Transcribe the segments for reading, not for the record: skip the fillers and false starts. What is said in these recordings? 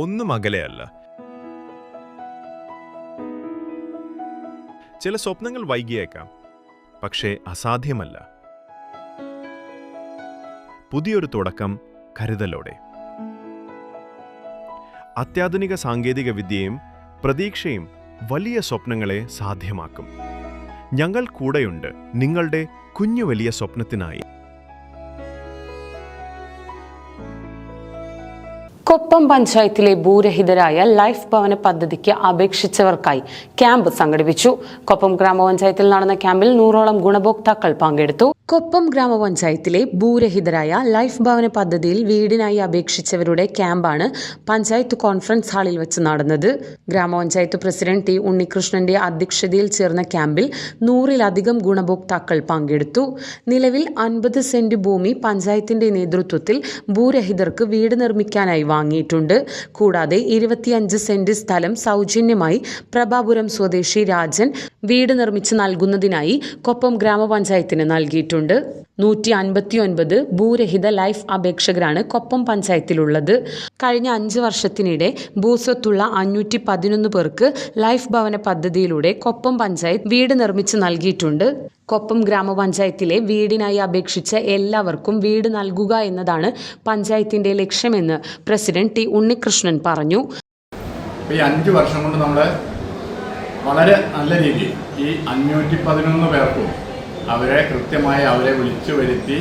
ഒന്നും അകലെയല്ല. ചില സ്വപ്നങ്ങൾ വൈകിയേക്കാം, പക്ഷേ അസാധ്യമല്ല. പുതിയൊരു തുടക്കം കരുതലോടെ. അത്യാധുനിക സാങ്കേതിക വിദ്യയും പ്രതീക്ഷയും വലിയ സ്വപ്നങ്ങളെ സാധ്യമാക്കും. ഞങ്ങൾ കൂടെയുണ്ട് നിങ്ങളുടെ കുഞ്ഞു വലിയ സ്വപ്നത്തിനായി. കൊപ്പം പഞ്ചായത്തിലെ ഭൂരഹിതരായ ലൈഫ് ഭവന പദ്ധതിക്ക് അപേക്ഷിച്ചവർക്കായി ക്യാമ്പ് സംഘടിപ്പിച്ചു. കൊപ്പം ഗ്രാമപഞ്ചായത്തിൽ നടന്ന ക്യാമ്പിൽ 100ഓളം ഗുണഭോക്താക്കൾ പങ്കെടുത്തു. കൊപ്പം ഗ്രാമപഞ്ചായത്തിലെ ഭൂരഹിതരായ ലൈഫ് ഭവന പദ്ധതിയിൽ വീടിനായി അപേക്ഷിച്ചവരുടെ ക്യാമ്പാണ് പഞ്ചായത്ത് കോൺഫറൻസ് ഹാളിൽ വെച്ച് നടന്നത്. ഗ്രാമപഞ്ചായത്ത് പ്രസിഡന്റ് ടി ഉണ്ണികൃഷ്ണന്റെ അധ്യക്ഷതയിൽ ചേർന്ന ക്യാമ്പിൽ 100-ലധികം ഗുണഭോക്താക്കൾ പങ്കെടുത്തു. നിലവിൽ 50 സെന്റ് ഭൂമി പഞ്ചായത്തിന്റെ നേതൃത്വത്തിൽ ഭൂരഹിതർക്ക് വീട് നിർമ്മിക്കാനായി വാങ്ങിയിട്ടുണ്ട്. കൂടാതെ 25 സെന്റ് സ്ഥലം സൗജന്യമായി പ്രഭാപുരം സ്വദേശി രാജൻ വീട് നിർമ്മിച്ച് നൽകുന്നതിനായി കൊപ്പം ഗ്രാമപഞ്ചായത്തിന് നൽകിയിട്ടുണ്ട്. 159 ഭൂരഹിത ലൈഫ് അപേക്ഷകരാണ് കൊപ്പം പഞ്ചായത്തിലുള്ളത്. കഴിഞ്ഞ 5 വർഷത്തിനിടെ ഭൂസ്വത്തുള്ള 511 പേർക്ക് ലൈഫ് ഭവന പദ്ധതിയിലൂടെ കൊപ്പം പഞ്ചായത്ത് വീട് നിർമ്മിച്ച് നൽകിയിട്ടുണ്ട്. കൊപ്പം ഗ്രാമപഞ്ചായത്തിലെ വീടിനായി അപേക്ഷിച്ച എല്ലാവർക്കും വീട് നൽകുക എന്നതാണ് പഞ്ചായത്തിന്റെ ലക്ഷ്യമെന്ന് പ്രസിഡന്റ് ടി ഉണ്ണികൃഷ്ണൻ പറഞ്ഞു. ഈ 5 വർഷം കൊണ്ട് നമ്മൾ വളരെ നല്ല രീതിയിൽ ഈ 511 പേർക്കും അവരെ കൃത്യമായി അവരെ വിളിച്ചു വരുത്തി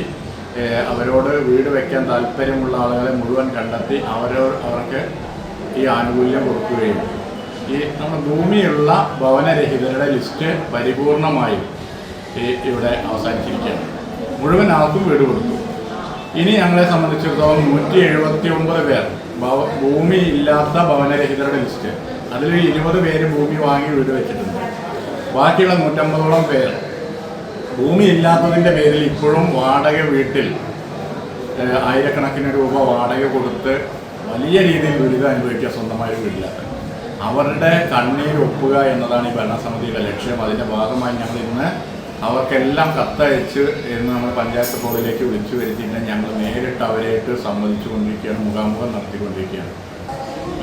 അവരോട് വീട് വയ്ക്കാൻ താല്പര്യമുള്ള ആളുകളെ മുഴുവൻ കണ്ടെത്തി അവർക്ക് ഈ ആനുകൂല്യം കൊടുക്കുകയും ഈ നമ്മുടെ ഭൂമിയുള്ള ഭവനരഹിതരുടെ ലിസ്റ്റ് പരിപൂർണമായും ഇവിടെ അവസാനിച്ചിരിക്കുകയാണ്. മുഴുവൻ ആൾക്കും വീട് കൊടുത്തു. ഇനി ഞങ്ങളെ സംബന്ധിച്ചിടത്തോളം 179 പേർ ഭൂമി ഇല്ലാത്ത ഭവനരഹിതരുടെ ലിസ്റ്റ്, അതിൽ 20 പേര് ഭൂമി വാങ്ങി വീട് വെച്ചിട്ടുണ്ട്. ബാക്കിയുള്ള 150ഓളം പേർ ഭൂമി ഇല്ലാത്തതിൻ്റെ പേരിൽ ഇപ്പോഴും വാടക വീട്ടിൽ ആയിരക്കണക്കിന് രൂപ വാടക കൊടുത്ത് വലിയ രീതിയിൽ ദുരിതം അനുഭവിക്കുക സ്വന്തമായ വീട്ടിലാണ്. അവരുടെ കണ്ണീർ ഒപ്പുക എന്നതാണ് ഈ ഭരണസമിതിയുടെ ലക്ഷ്യം. അതിൻ്റെ ഭാഗമായി ഞങ്ങൾ ഇന്ന് അവർക്കെല്ലാം കത്തയച്ച് ഇന്ന് നമ്മൾ പഞ്ചായത്ത് ബോർഡിലേക്ക് വിളിച്ചു വരുത്തിയിട്ട് ഞങ്ങൾ നേരിട്ട് അവരായിട്ട് സംവദിച്ചു കൊണ്ടിരിക്കുകയാണ്, മുഖാമുഖം നടത്തിക്കൊണ്ടിരിക്കുകയാണ്.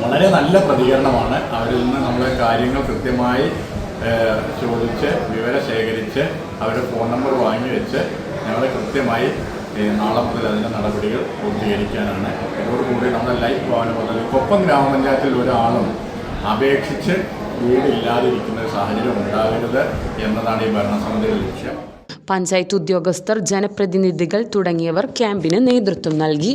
വളരെ നല്ല പ്രതികരണമാണ്. അവരിൽ നിന്ന് നമ്മൾ കാര്യങ്ങൾ കൃത്യമായി ചോദിച്ച് വിവരം ശേഖരിച്ച് അവരുടെ ഫോൺ നമ്പർ വാങ്ങി വെച്ച് ഞങ്ങൾ കൃത്യമായി നാളെ മുതൽ അതിൻ്റെ നടപടികൾ പൂർത്തീകരിക്കാനാണ്. ഇതോടുകൂടി നമ്മുടെ ലൈഫ് ഭവന പദ്ധതി കൊപ്പം ഗ്രാമപഞ്ചായത്തിൽ ഒരാളും അപേക്ഷിച്ച് വീടില്ലാതിരിക്കുന്ന ഒരു സാഹചര്യം ഉണ്ടാകരുത് എന്നതാണ് ഈ ഭരണസമിതിയുടെ ലക്ഷ്യം. പഞ്ചായത്ത് ഉദ്യോഗസ്ഥർ, ജനപ്രതിനിധികൾ തുടങ്ങിയവർ ക്യാമ്പിന് നേതൃത്വം നൽകി.